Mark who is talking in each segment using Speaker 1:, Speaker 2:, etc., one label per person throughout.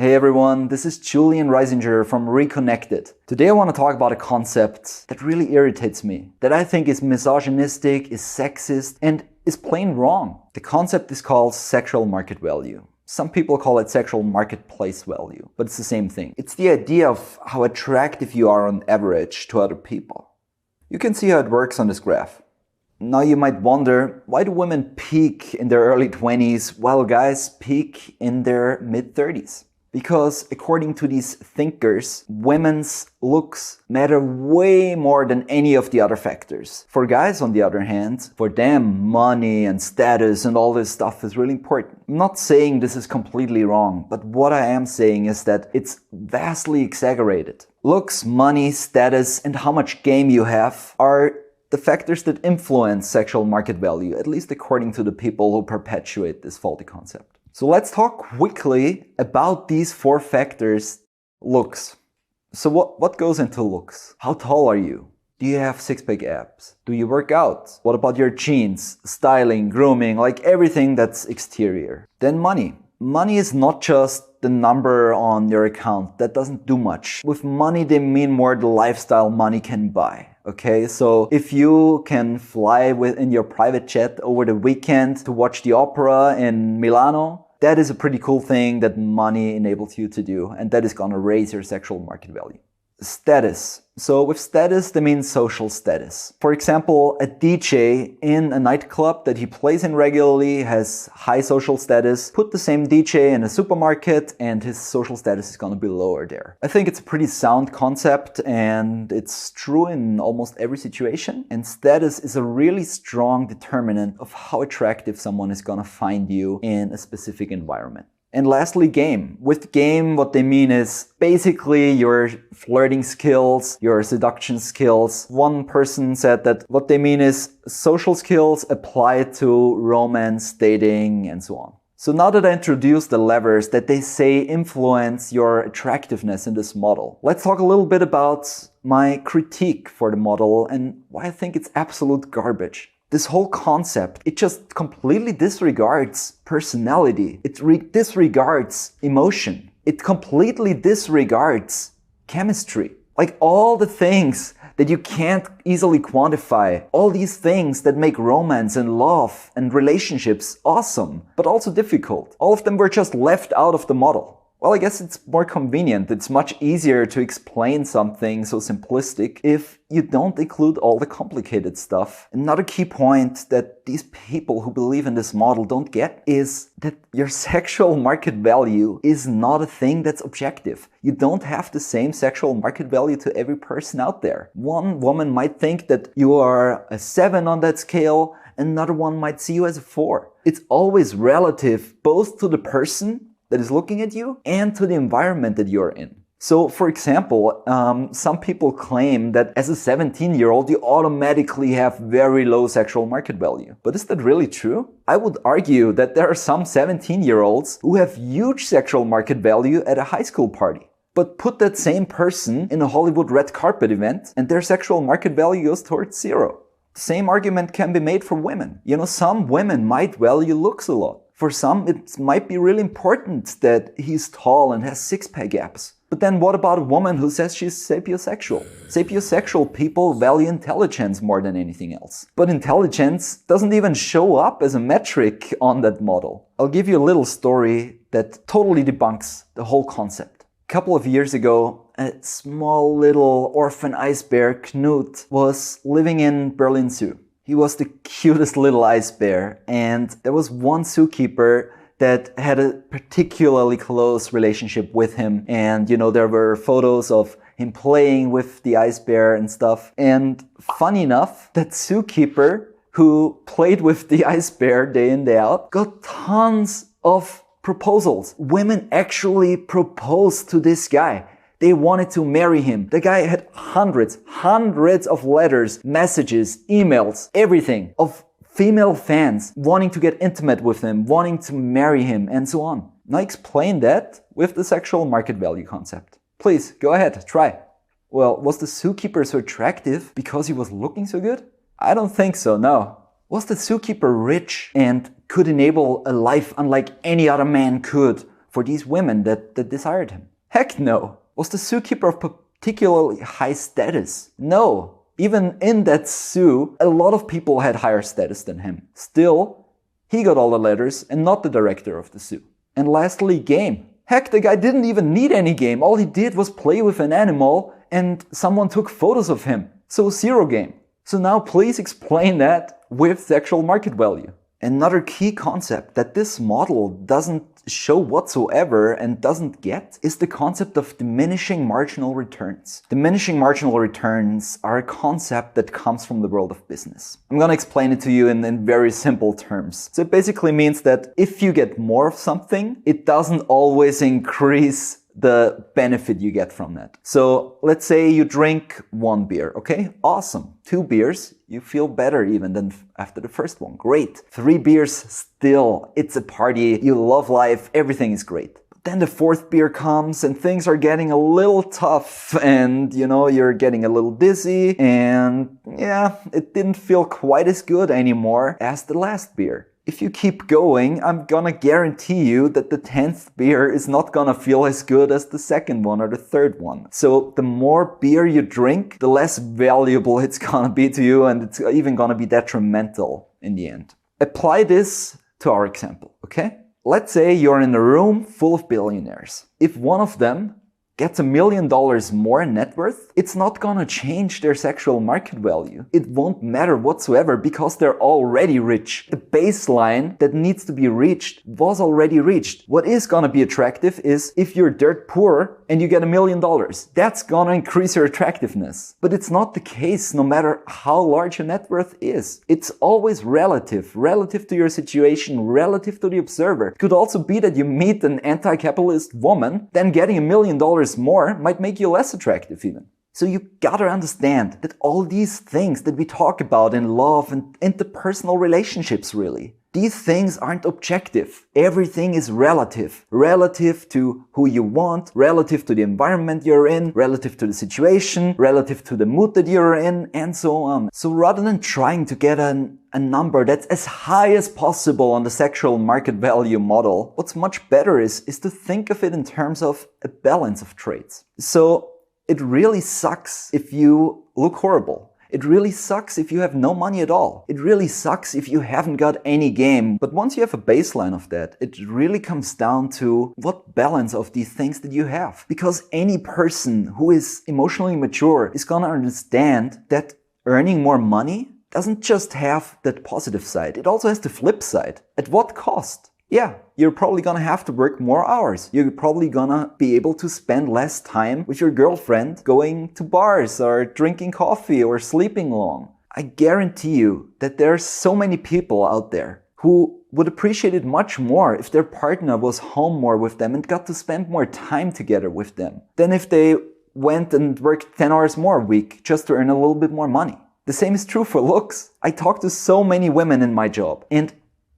Speaker 1: Hey everyone, this is Julian Reisinger from Reconnected. Today I want to talk about a concept that really irritates me, that I think is misogynistic, is sexist, and is plain wrong. The concept is called sexual market value. Some people call it sexual marketplace value, but it's the same thing. It's the idea of how attractive you are on average to other people. You can see how it works on this graph. Now you might wonder, why do women peak in their early 20s while guys peak in their mid-30s? Because according to these thinkers, women's looks matter way more than any of the other factors. For guys, on the other hand, for them, money and status and all this stuff is really important. I'm not saying this is completely wrong, but what I am saying is that it's vastly exaggerated. Looks, money, status, and how much game you have are the factors that influence sexual market value, at least according to the people who perpetuate this faulty concept. So let's talk quickly about these four factors. Looks. So what goes into looks? How tall are you? Do you have six-pack abs? Do you work out? What about your jeans, styling, grooming, like everything that's exterior? Then money. Money is not just the number on your account. That doesn't do much. With money, they mean more the lifestyle money can buy. Okay, so if you can fly in your private jet over the weekend to watch the opera in Milano, that is a pretty cool thing that money enables you to do, and that is gonna raise your sexual market value. Status. So with status, they mean social status. For example, a DJ in a nightclub that he plays in regularly has high social status. Put the same DJ in a supermarket and his social status is going to be lower there. I think it's a pretty sound concept and it's true in almost every situation. And status is a really strong determinant of how attractive someone is going to find you in a specific environment. And lastly, game. With game, what they mean is basically your flirting skills, your seduction skills. One person said that what they mean is social skills applied to romance, dating, and so on. So now that I introduced the levers that they say influence your attractiveness in this model, let's talk a little bit about my critique for the model and why I think it's absolute garbage. This whole concept, it just completely disregards personality. It disregards emotion. It completely disregards chemistry. Like all the things that you can't easily quantify, all these things that make romance and love and relationships awesome, but also difficult. All of them were just left out of the model. Well, I guess it's more convenient. It's much easier to explain something so simplistic if you don't include all the complicated stuff. Another key point that these people who believe in this model don't get is that your sexual market value is not a thing that's objective. You don't have the same sexual market value to every person out there. One woman might think that you are a 7 on that scale, another one might see you as a 4. It's always relative both to the person that is looking at you and to the environment that you're in. So, for example, some people claim that as a 17-year-old, you automatically have very low sexual market value. But is that really true? I would argue that there are some 17-year-olds who have huge sexual market value at a high school party. But put that same person in a Hollywood red carpet event and their sexual market value goes towards 0. The same argument can be made for women. You know, some women might value looks a lot. For some, it might be really important that he's tall and has six-pack abs. But then what about a woman who says she's sapiosexual? Sapiosexual people value intelligence more than anything else. But intelligence doesn't even show up as a metric on that model. I'll give you a little story that totally debunks the whole concept. A couple of years ago, a small little orphan ice bear, Knut, was living in Berlin Zoo. He was the cutest little ice bear, and there was one zookeeper that had a particularly close relationship with him. And, you know, there were photos of him playing with the ice bear and stuff. And funny enough, that zookeeper who played with the ice bear day in, day out, got tons of proposals. Women actually proposed to this guy. They wanted to marry him. The guy had hundreds of letters, messages, emails, everything of female fans wanting to get intimate with him, wanting to marry him, and so on. Now explain that with the sexual market value concept. Please, go ahead, try. Well, was the zookeeper so attractive because he was looking so good? I don't think so, no. Was the zookeeper rich and could enable a life unlike any other man could for these women that desired him? Heck no. Was the zookeeper of particularly high status? No. Even in that zoo, a lot of people had higher status than him. Still, he got all the letters and not the director of the zoo. And lastly, game. Heck, the guy didn't even need any game. All he did was play with an animal and someone took photos of him. So 0 game. So now please explain that with sexual market value. Another key concept that this model doesn't show whatsoever and doesn't get is the concept of diminishing marginal returns. Diminishing marginal returns are a concept that comes from the world of business. I'm gonna explain it to you in very simple terms. So it basically means that if you get more of something, it doesn't always increase the benefit you get from that. So let's say you drink 1 beer, okay? Awesome. 2 beers, you feel better even than after the first one. Great. 3 beers, still, it's a party, you love life, everything is great. But then the 4th beer comes and things are getting a little tough and, you're getting a little dizzy and yeah, it didn't feel quite as good anymore as the last beer. If you keep going, I'm gonna guarantee you that the 10th beer is not gonna feel as good as the 2nd one or the 3rd one. So the more beer you drink, the less valuable it's gonna be to you and it's even gonna be detrimental in the end. Apply this to our example, okay? Let's say you're in a room full of billionaires. If one of them gets $1 million more in net worth, it's not gonna change their sexual market value. It won't matter whatsoever because they're already rich. The baseline that needs to be reached was already reached. What is gonna be attractive is if you're dirt poor and you get $1 million. That's gonna increase your attractiveness. But it's not the case no matter how large your net worth is. It's always relative to your situation, relative to the observer. It could also be that you meet an anti-capitalist woman, then getting $1 million more might make you less attractive even. So you gotta understand that all these things that we talk about in love and interpersonal relationships really, these things aren't objective. Everything is relative. Relative to who you want, relative to the environment you're in, relative to the situation, relative to the mood that you're in, and so on. So rather than trying to get a number that's as high as possible on the sexual market value model, what's much better is to think of it in terms of a balance of traits. So it really sucks if you look horrible. It really sucks if you have no money at all. It really sucks if you haven't got any game. But once you have a baseline of that, it really comes down to what balance of these things that you have. Because any person who is emotionally mature is gonna understand that earning more money doesn't just have that positive side. It also has the flip side. At what cost? Yeah, you're probably gonna have to work more hours. You're probably gonna be able to spend less time with your girlfriend going to bars or drinking coffee or sleeping long. I guarantee you that there are so many people out there who would appreciate it much more if their partner was home more with them and got to spend more time together with them than if they went and worked 10 hours more a week just to earn a little bit more money. The same is true for looks. I talk to so many women in my job, and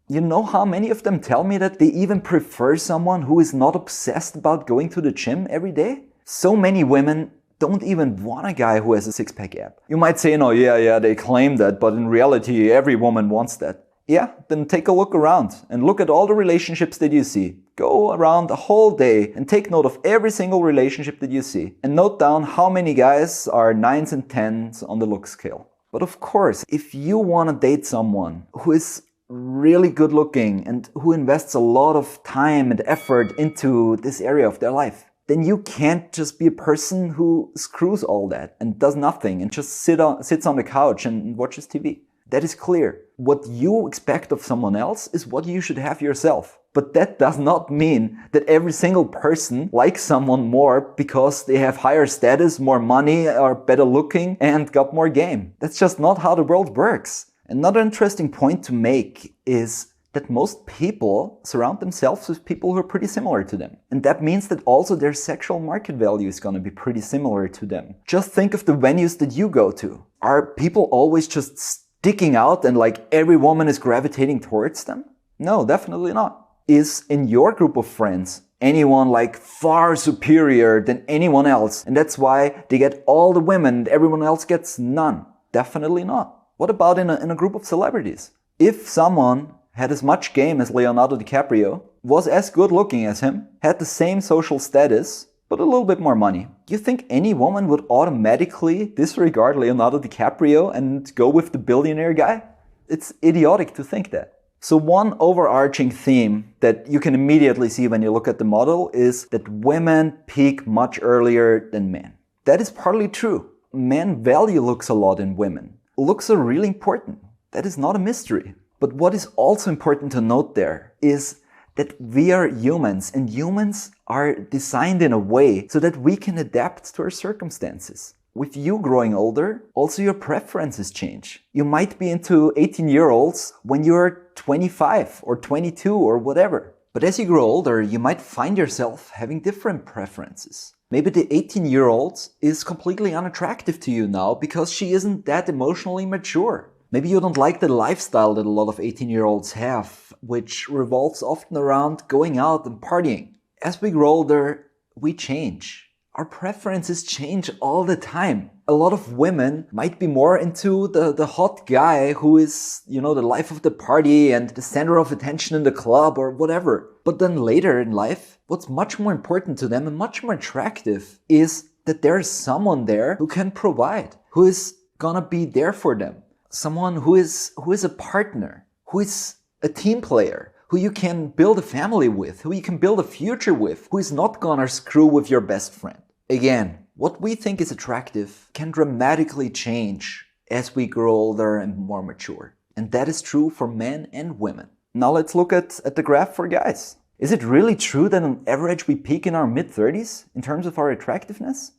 Speaker 1: you know how many of them tell me that they even prefer someone who is not obsessed about going to the gym every day? So many women don't even want a guy who has a six-pack ab. You might say, no, yeah, they claim that, but in reality, every woman wants that. Yeah, then take a look around and look at all the relationships that you see. Go around a whole day and take note of every single relationship that you see. And note down how many guys are 9s and 10s on the look scale. But of course, if you want to date someone who is really good looking and who invests a lot of time and effort into this area of their life, then you can't just be a person who screws all that and does nothing and just sits on the couch and watches TV. That is clear. What you expect of someone else is what you should have yourself. But that does not mean that every single person likes someone more because they have higher status, more money, are better looking, and got more game. That's just not how the world works. Another interesting point to make is that most people surround themselves with people who are pretty similar to them. And that means that also their sexual market value is going to be pretty similar to them. Just think of the venues that you go to. Are people always just sticking out and like every woman is gravitating towards them? No, definitely not. Is in your group of friends anyone like far superior than anyone else? And that's why they get all the women and everyone else gets none? Definitely not. What about in a group of celebrities? If someone had as much game as Leonardo DiCaprio, was as good looking as him, had the same social status, but a little bit more money. Do you think any woman would automatically disregard Leonardo DiCaprio and go with the billionaire guy? It's idiotic to think that. So one overarching theme that you can immediately see when you look at the model is that women peak much earlier than men. That is partly true. Men value looks a lot in women. Looks are really important. That is not a mystery. But what is also important to note there is that we are humans, and humans are designed in a way so that we can adapt to our circumstances. With you growing older, also your preferences change. You might be into 18-year-olds when you're 25 or 22 or whatever. But as you grow older, you might find yourself having different preferences. Maybe the 18-year-old is completely unattractive to you now because she isn't that emotionally mature. Maybe you don't like the lifestyle that a lot of 18-year-olds have, which revolves often around going out and partying. As we grow older, we change. Our preferences change all the time. A lot of women might be more into the hot guy who is, the life of the party and the center of attention in the club or whatever. But then later in life, what's much more important to them and much more attractive is that there's someone there who can provide, who is gonna be there for them. Someone who is a partner, who is a team player, who you can build a family with, who you can build a future with, who is not gonna screw with your best friend. Again, what we think is attractive can dramatically change as we grow older and more mature. And that is true for men and women. Now let's look at the graph for guys. Is it really true that on average we peak in our mid-30s in terms of our attractiveness?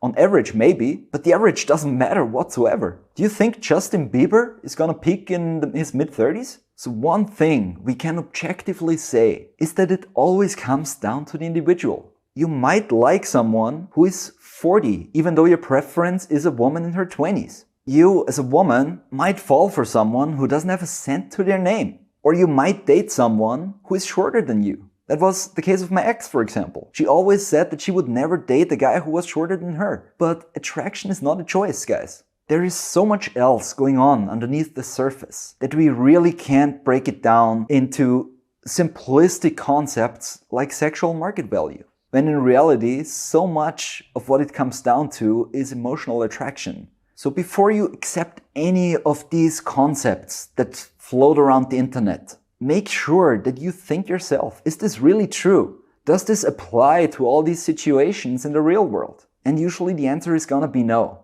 Speaker 1: On average, maybe, but the average doesn't matter whatsoever. Do you think Justin Bieber is gonna peak in his mid-30s? So one thing we can objectively say is that it always comes down to the individual. You might like someone who is 40, even though your preference is a woman in her 20s. You, as a woman, might fall for someone who doesn't have a cent to their name. Or you might date someone who is shorter than you. That was the case of my ex, for example. She always said that she would never date a guy who was shorter than her. But attraction is not a choice, guys. There is so much else going on underneath the surface that we really can't break it down into simplistic concepts like sexual market value. When in reality, so much of what it comes down to is emotional attraction. So before you accept any of these concepts that float around the internet, make sure that you think yourself, is this really true? Does this apply to all these situations in the real world? And usually the answer is gonna be no.